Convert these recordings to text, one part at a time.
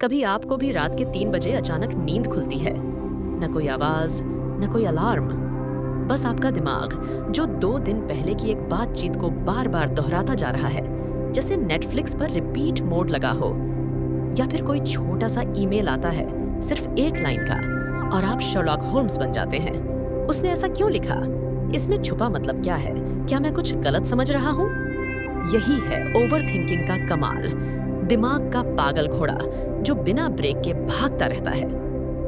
कभी आपको भी रात के 3 बजे अचानक नींद खुलती है। न कोई आवाज, न कोई अलार्म, बस आपका दिमाग जो 2 दिन पहले की एक बातचीत को बार बार दोहराता जा रहा है, जैसे नेटफ्लिक्स पर रिपीट मोड लगा हो। या फिर कोई छोटा सा ईमेल आता है, सिर्फ एक लाइन का, और आप शर्लॉक होम्स बन जाते हैं। उसने ऐसा क्यों लिखा? इसमें छुपा मतलब क्या है? क्या मैं कुछ गलत समझ रहा हूँ? यही है ओवरथिंकिंग का कमाल। दिमाग का पागल घोड़ा जो बिना ब्रेक के भागता रहता है।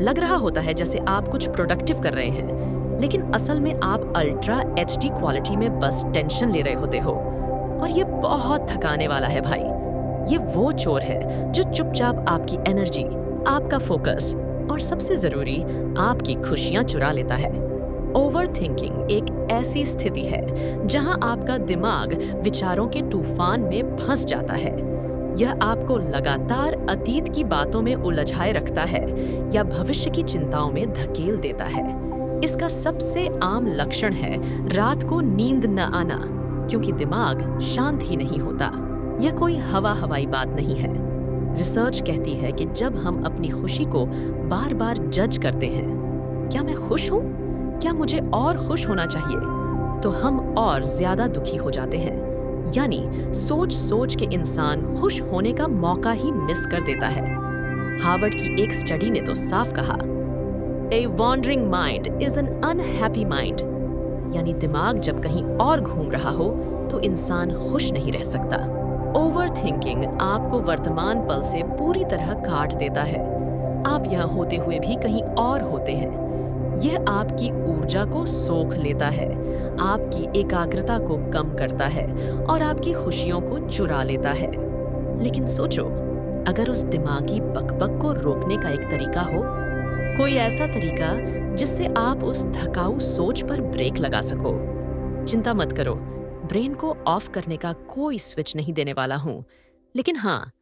लग रहा होता है जैसे आप कुछ प्रोडक्टिव कर रहे हैं, लेकिन असल में आप अल्ट्रा एचडी क्वालिटी में बस टेंशन ले रहे होते हो। और ये बहुत थकाने वाला है भाई। ये वो चोर है जो चुपचाप आपकी एनर्जी, आपका फोकस और सबसे जरूरी आपकी खुशियां चुरा लेता है। ओवरथिंकिंग एक ऐसी स्थिति है जहां आपका दिमाग विचारों के तूफान में फंस जाता है। यह आपको लगातार अतीत की बातों में उलझाए रखता है या भविष्य की चिंताओं में धकेल देता है। इसका सबसे आम लक्षण है रात को नींद न आना, क्योंकि दिमाग शांत ही नहीं होता। यह कोई हवाई बात नहीं है। रिसर्च कहती है कि जब हम अपनी खुशी को बार बार जज करते हैं, क्या मैं खुश हूँ? क्या मुझे और खुश होना चाहिए? तो हम और ज्यादा दुखी हो जाते हैं। यानी सोच सोच के इंसान खुश होने का मौका ही मिस कर देता है। हार्वर्ड की एक स्टडी ने तो साफ कहा, a wandering mind is an unhappy mind. यानी दिमाग जब कहीं और घूम रहा हो तो इंसान खुश नहीं रह सकता। ओवरथिंकिंग आपको वर्तमान पल से पूरी तरह काट देता है। आप यहाँ होते हुए भी कहीं और होते हैं। यह आपकी ऊर्जा को सोख लेता है, आपकी एकाग्रता को कम करता है और आपकी खुशियों को चुरा लेता है। लेकिन सोचो, अगर उस दिमागी बकबक को रोकने का एक तरीका हो, कोई ऐसा तरीका जिससे आप उस थकाऊ सोच पर ब्रेक लगा सको। चिंता मत करो, ब्रेन को ऑफ करने का कोई स्विच नहीं देने वाला हूँ। लेकिन हाँ,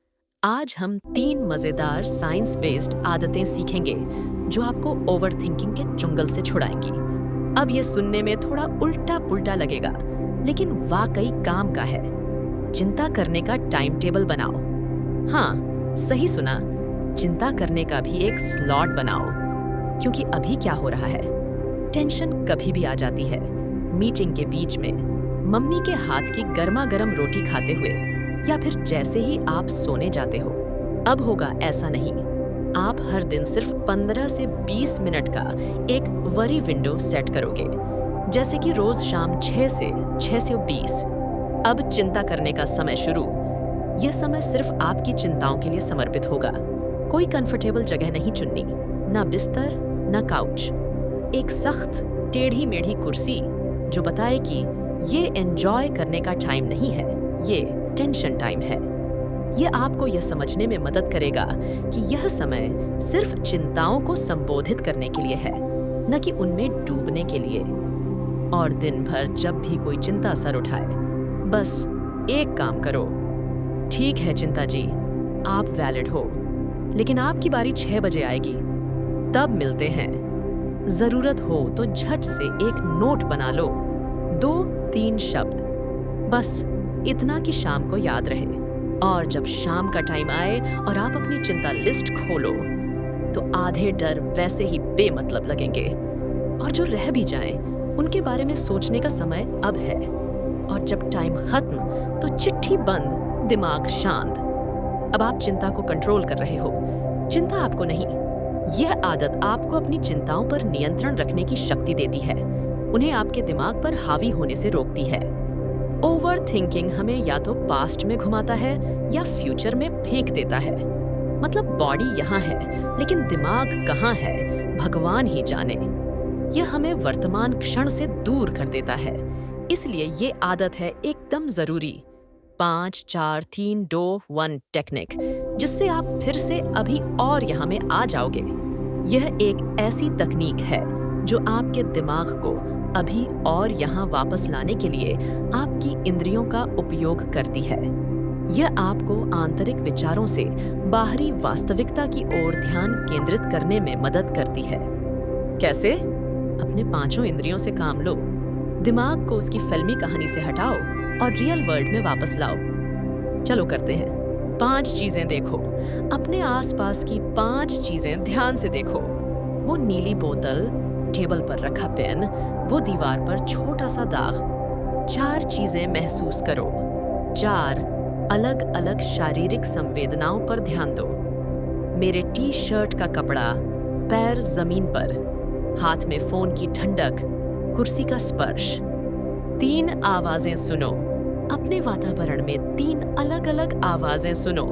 आज हम 3 मजेदार साइंस बेस्ड आदतें सीखेंगे जो आपको ओवरथिंकिंग के चुंगल से छुड़ाएंगी। अब ये सुनने में थोड़ा उल्टा पुल्टा लगेगा, लेकिन वाकई काम का है। चिंता करने का टाइम टेबल बनाओ। हाँ, सही सुना, चिंता करने का भी एक स्लॉट बनाओ। क्योंकि अभी क्या हो रहा है, टेंशन कभी भी आ जाती है। मीटिंग के बीच में, मम्मी के हाथ की गर्मा गर्म रोटी खाते हुए, या फिर जैसे ही आप सोने जाते हो। अब होगा ऐसा नहीं। आप हर दिन सिर्फ 15 से 20 मिनट का एक वरी विंडो सेट करोगे, जैसे कि रोज शाम 6 से 6:20। अब चिंता करने का समय शुरू। यह समय सिर्फ आपकी चिंताओं के लिए समर्पित होगा। कोई कंफर्टेबल जगह नहीं चुननी, ना बिस्तर, ना काउच। एक सख्त टेढ़ी मेढ़ी कुर्सी जो बताए कि ये एंजॉय करने का टाइम नहीं है, ये टेंशन टाइम है। ये आपको यह समझने में मदद करेगा कि यह समय सिर्फ चिंताओं को संबोधित करने के लिए है, न कि उनमें डूबने के लिए। और दिन भर जब भी कोई चिंता सर उठाए, बस एक काम करो। ठीक है चिंता जी, आप वैलिड हो, लेकिन आपकी बारी 6 बजे आएगी, तब मिलते हैं। जरूरत हो तो झट से एक नोट बना लो, 2-3 शब्द, बस इतना कि शाम को याद रहे। और जब शाम का टाइम आए और आप अपनी चिंता लिस्ट खोलो, तो आधे डर वैसे ही बेमतलब लगेंगे, और जो रह भी जाएं, उनके बारे में सोचने का समय अब है। और जब टाइम खत्म तो चिट्ठी बंद, दिमाग शांत। अब आप चिंता को कंट्रोल कर रहे हो, चिंता आपको नहीं। यह आदत आपको अपनी चिंताओं पर नियंत्रण रखने की शक्ति देती है, उन्हें आपके दिमाग पर हावी होने से रोकती है। ओवरथिंकिंग हमें या तो पास्ट में घुमाता है या फ्यूचर में फेंक देता है। मतलब बॉडी यहाँ है, लेकिन दिमाग कहाँ है भगवान ही जाने। यह हमें वर्तमान क्षण से दूर कर देता है। इसलिए ये आदत है एकदम जरूरी, 5-4-3-2-1 टेक्निक, जिससे आप फिर से अभी और यहाँ में आ जाओगे। यह एक ऐसी तकनीक है जो आपके दिमाग को अभी और यहाँ वापस लाने के लिए आपकी इंद्रियों का उपयोग करती है। यह आपको आंतरिक विचारों से बाहरी वास्तविकता की ओर ध्यान केंद्रित करने में मदद करती है। कैसे? अपने 5 इंद्रियों से काम लो, दिमाग को उसकी फिल्मी कहानी से हटाओ और रियल वर्ल्ड में वापस लाओ। चलो करते हैं। 5 चीजें देखो। अपने आसपास की 5 चीजें ध्यान से देखो। वो नीली बोतल, टेबल पर रखा पेन, वो दीवार पर छोटा सा दाग। 4 चीजें महसूस करो। 4 अलग अलग शारीरिक संवेदनाओं पर ध्यान दो। मेरे टी शर्ट का कपड़ा, पैर जमीन पर, हाथ में फोन की ठंडक, कुर्सी का स्पर्श। 3 आवाजें सुनो। अपने वातावरण में 3 अलग अलग आवाजें सुनो।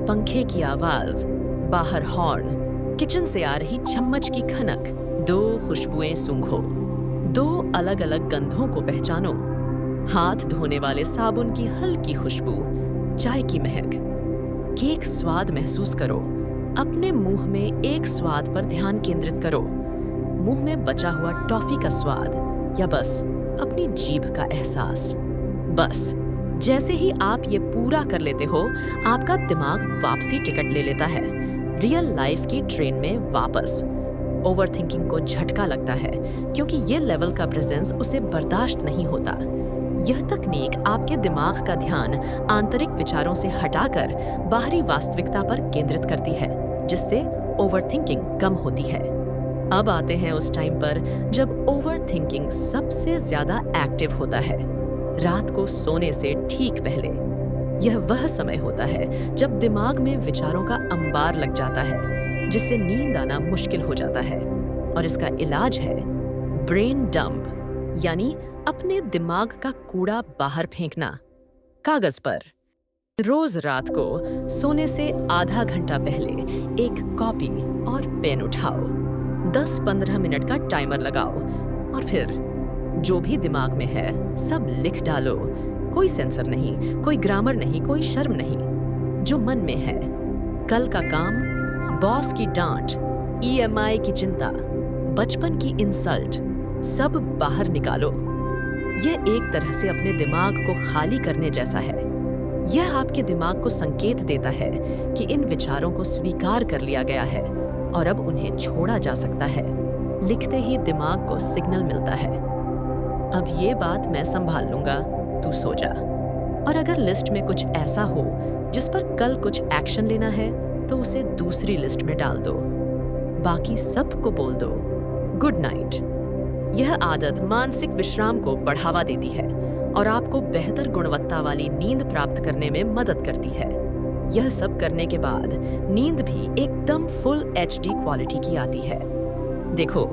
पंखे की आवाज, बाहर हॉर्न, किचन से आ रही चम्मच की खनक। 2 खुशबुएं सूंघो। 2 अलग अलग गंधों को पहचानो। हाथ धोने वाले साबुन की हल्की खुशबू, चाय की महक। केक स्वाद महसूस करो। अपने मुंह में एक स्वाद पर ध्यान केंद्रित करो। मुंह में बचा हुआ टॉफी का स्वाद या बस अपनी जीभ का एहसास। बस जैसे ही आप ये पूरा कर लेते हो, आपका दिमाग वापसी टिकट ले लेता है, रियल लाइफ की ट्रेन में वापस। ओवरथिंकिंग को झटका लगता है क्योंकि ये लेवल का प्रेजेंस उसे बर्दाश्त नहीं होता। यह तकनीक आपके दिमाग का ध्यान आंतरिक विचारों से हटाकर बाहरी वास्तविकता पर केंद्रित करती है, जिससे ओवरथिंकिंग कम होती है। अब आते हैं उस टाइम पर जब ओवरथिंकिंग सबसे ज्यादा एक्टिव होता है, रात को सोने से ठीक पहले। यह वह समय होता है जब दिमाग में विचारों का अंबार लग जाता है, जिससे नींद आना मुश्किल हो जाता है। और इसका इलाज है ब्रेन डंप, यानी अपने दिमाग का कूड़ा बाहर फेंकना, कागज पर। रोज रात को सोने से आधा घंटा पहले एक कॉपी और पेन उठाओ। 10-15 मिनट का टाइमर लगाओ और फिर जो भी दिमाग में है सब लिख डालो। कोई सेंसर नहीं, कोई ग्रामर नहीं, कोई शर्म नहीं। जो मन में है, कल का काम, बॉस की डांट, EMI की चिंता, बचपन की इंसल्ट, सब बाहर निकालो। यह एक तरह से अपने दिमाग को खाली करने जैसा है। यह आपके दिमाग को संकेत देता है कि इन विचारों को स्वीकार कर लिया गया है और अब उन्हें छोड़ा जा सकता है। लिखते ही दिमाग को सिग्नल मिलता है, अब ये बात मैं संभाल लूंगा, तू सो जा। और अगर लिस्ट में कुछ ऐसा हो जिस पर कल कुछ एक्शन लेना है, तो उसे दूसरी लिस्ट में डाल दो। बाकी सबको बोल दो गुड नाइट। यह आदत मानसिक विश्राम को बढ़ावा देती है और आपको बेहतर गुणवत्ता वाली नींद प्राप्त करने में मदद करती है। यह सब करने के बाद नींद भी एकदम फुल HD क्वालिटी की आती है। देखो,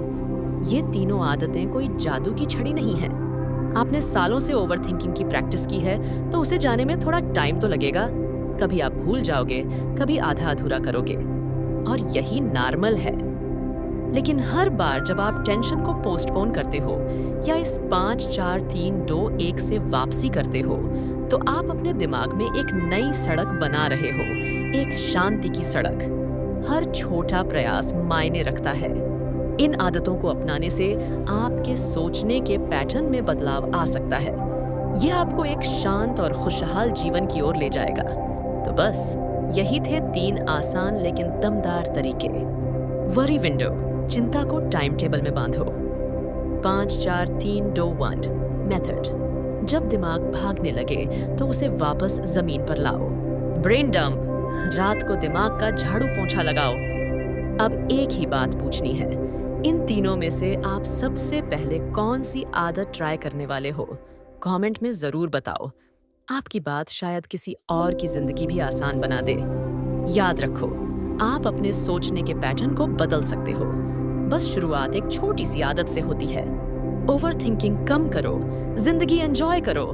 ये तीनों आदतें कोई जादू की छड़ी नहीं है। आपने सालों से ओवरथिंकिंग की प्रैक्टिस की है, तो उसे जाने में थोड़ा टाइम तो लगेगा। कभी आप भूल जाओगे, कभी आधा अधूरा करोगे, और यही नॉर्मल है। लेकिन हर बार जब आप टेंशन को पोस्टपोन करते हो या इस 5 4 3 2 1 से वापसी करते हो, तो आप अपने दिमाग में एक नई सड़क बना रहे हो, एक शांति की सड़क। हर छोटा प्रयास मायने रखता है। इन आदतों को अपनाने से आपके सोचने के पैटर्न में बदलाव आ सकता है। यह आपको एक शांत और खुशहाल जीवन की ओर ले जाएगा। तो बस यही थे 3 आसान लेकिन दमदार तरीके। वरी विंडो, चिंता को टाइम टेबल में बांधो। 5 4 3 2 1 मेथड, जब दिमाग भागने लगे तो उसे वापस जमीन पर लाओ। ब्रेन डंप, रात को दिमाग का झाड़ू पोंछा लगाओ। अब एक ही बात पूछनी है, इन तीनों में से आप सबसे पहले कौन सी आदत ट्राई करने वाले हो? कमेंट में जरूर बताओ। आपकी बात शायद किसी और की जिंदगी भी आसान बना दे। याद रखो, आप अपने सोचने के पैटर्न को बदल सकते हो। बस शुरुआत एक छोटी सी आदत से होती है। ओवरथिंकिंग कम करो, जिंदगी एंजॉय करो।